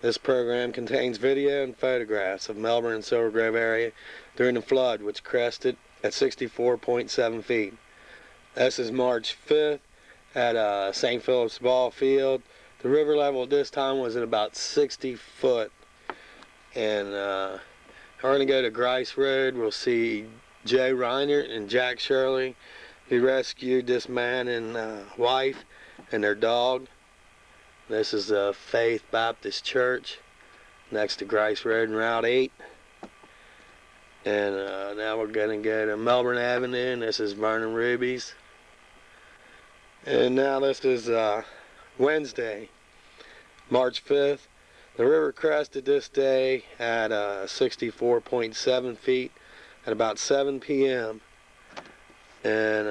This program contains video and photographs of Melbourne and Silvergrove area during the flood, which crested at 64.7 feet. This is March 5th at St. Philip's Ball Field. The river level at this time was at about 60 foot. And we're going to go to Grice Road. We'll see Joe Reiner and Jack Shirley, who rescued this man and wife and their dog. This is Faith Baptist Church next to Grice Road and Route 8. And now we're going to go to Melbourne Avenue, and this is Vernon Ruby's. And now this is Wednesday, March 5th. The river crested this day at 64.7 feet at about 7 p.m. And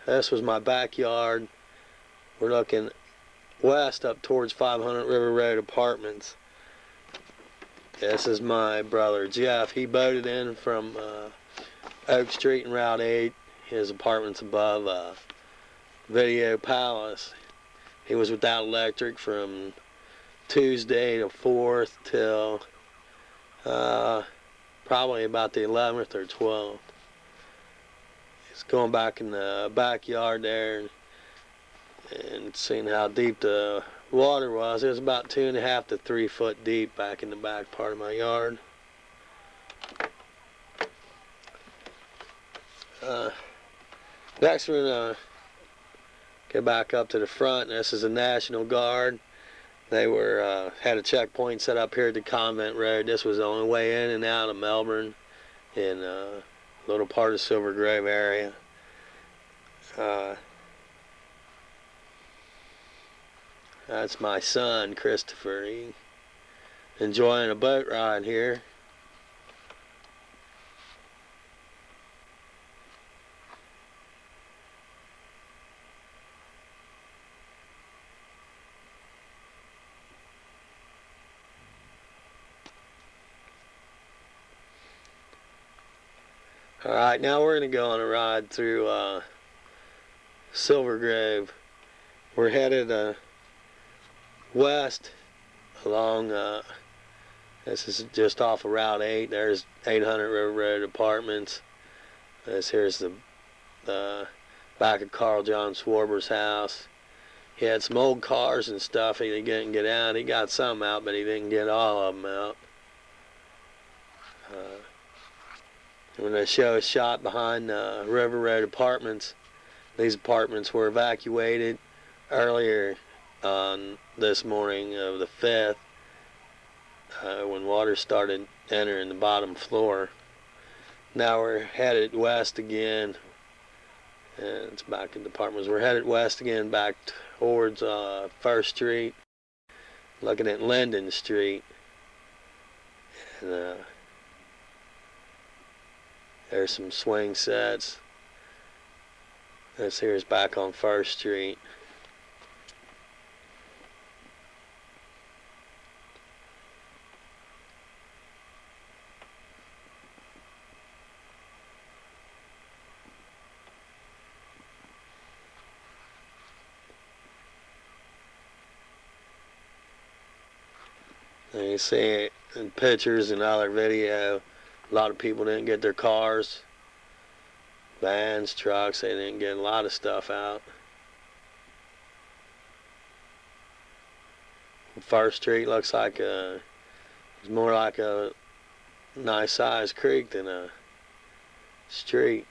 this was my backyard. We're looking west up towards 500 River Road Apartments. This is my brother Jeff. He boated in from Oak Street and Route 8. His apartment's above Video Palace. He was without electric from Tuesday the 4th till probably about the 11th or 12th. He's going back in the backyard there and seeing how deep the water was. It was about 2.5 to 3 foot deep back in the back part of my yard. Next we're going to go back up to the front. This is the National Guard. They were had a checkpoint set up here at the Convent Road. This was the only way in and out of Melbourne in a little part of Silvergrove area. That's my son, Christopher. He enjoying a boat ride here. Alright, now we're going to go on a ride through Silvergrove. We're headed west along, this is just off of Route 8. There's 800 River Road Apartments. This here's the back of Carl John Swarber's house. He had some old cars and stuff he didn't get out. He got some out, but he didn't get all of them out. When they show a shot behind River Road Apartments, these apartments were evacuated earlier on this morning of the 5th when water started entering the bottom floor. Now we're headed west again, and it's back in the apartments. We're headed west again back towards 1st Street, looking at Linden Street. And there's some swing sets. This here is back on 1st Street. And you see it in pictures and other video. A lot of people didn't get their cars, vans, trucks. They didn't get a lot of stuff out. 1st Street looks like it's more like a nice sized creek than a street.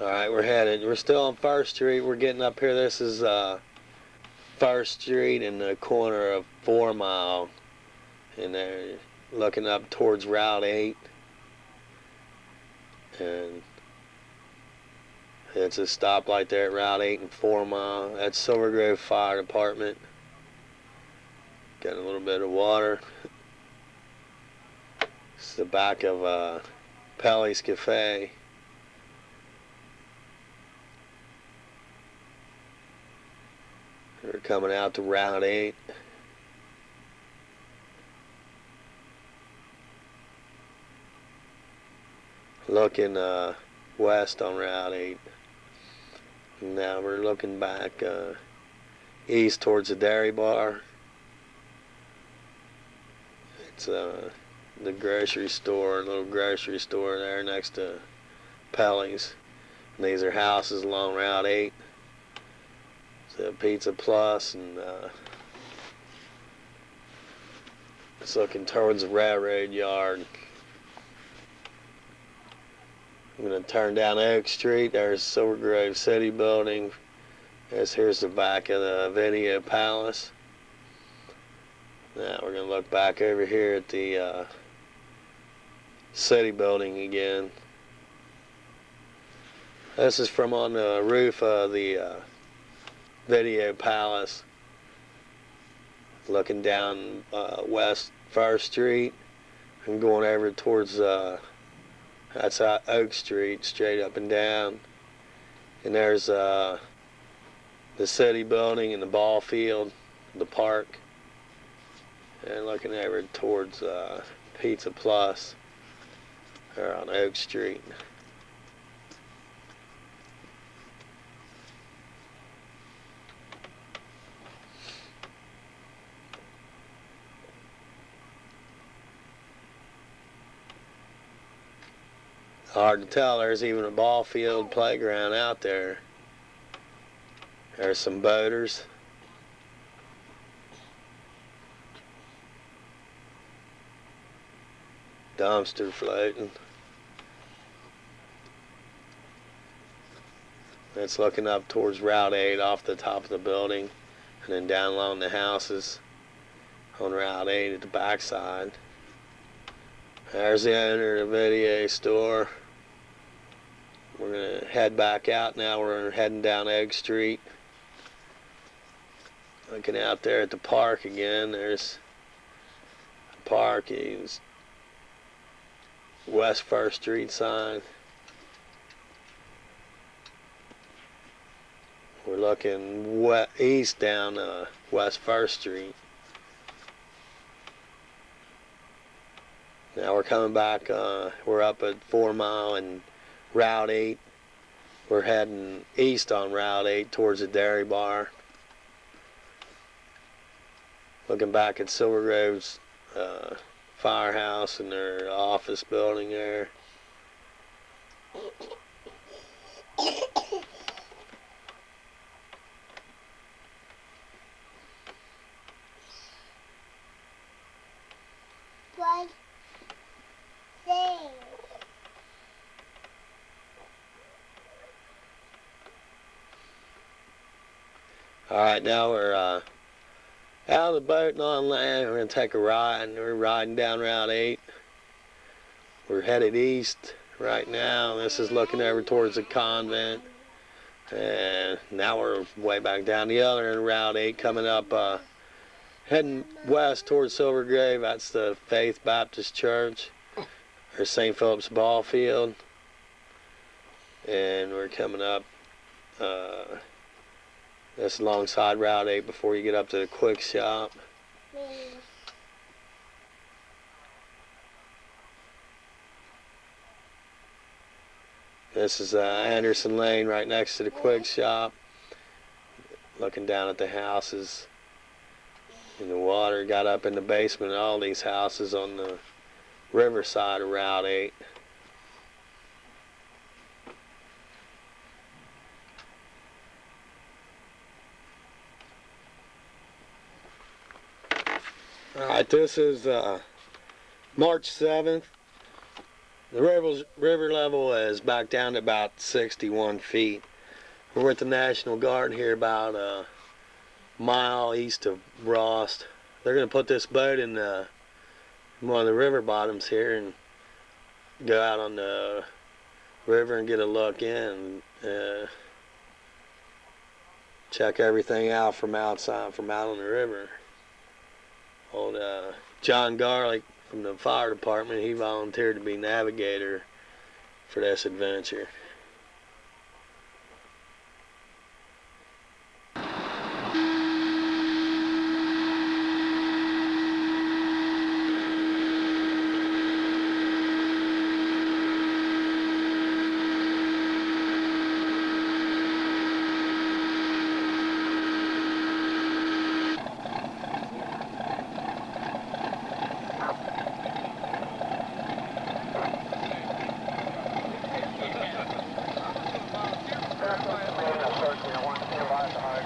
Alright, we're still on 1st Street. We're getting up here. This is 1st Street in the corner of 4 Mile. And they're looking up towards Route 8. And it's a stoplight there at Route 8 and 4 Mile. That's Silvergrove Fire Department. Got a little bit of water. It's the back of Pelly's Cafe. We're coming out to Route 8. Looking west on Route 8. Now we're looking back east towards the dairy bar. It's the grocery store, little grocery store there next to Pelly's. And these are houses along Route 8. So Pizza Plus, and it's looking towards the railroad yard. I'm going to turn down Oak Street. There's Silvergrove City Building. Here's the back of the Video Palace. Now we're going to look back over here at the City Building again. This is from on the roof of the Video Palace, looking down West 1st Street and going over towards that's Oak Street, straight up and down. And there's the City Building and the ball field, the park. And looking over towards Pizza Plus there on Oak Street. Hard to tell. There's even a ball field playground out there. There's some boaters. Dumpster floating. It's looking up towards Route 8 off the top of the building, and then down along the houses on Route 8 at the backside. There's the owner of the video store. We're going to head back out now. We're heading down Oak Street. Looking out there at the park again. There's the park. Is West 1st Street sign. We're looking east down West 1st Street. Now we're coming back. We're up at 4 Mile and Route 8. We're heading east on Route 8 towards the dairy bar. Looking back at Silvergrove's firehouse and their office building there. Alright, now we're out of the boat and on land. We're going to take a ride, and we're riding down Route 8. We're headed east right now. This is looking over towards the convent. And now we're way back down the other end of Route 8, coming up, heading west towards Silvergrove. That's the Faith Baptist Church, or St. Philip's Ball Field. And we're coming up this alongside Route 8 before you get up to the Quick Shop. This is Anderson Lane right next to the Quick Shop. Looking down at the houses and the water got up in the basement of all these houses on the riverside of Route 8. Alright, this is March 7th. The river level is back down to about 61 feet. We're at the National Guard here about a mile east of Rost. They're going to put this boat in one of the river bottoms here and go out on the river and get a look in. Check everything out from outside, from out on the river. Old John Garlic from the fire department, he volunteered to be navigator for this adventure.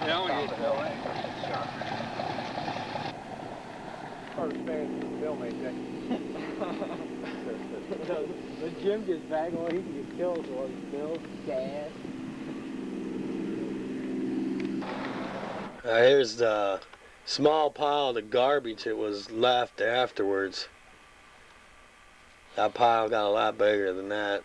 Yeah, I want to get Bill in. First fan for Bill made that. The Jim gets back on, he can get killed on his Bill, gas. Here's the small pile of garbage that was left afterwards. That pile got a lot bigger than that.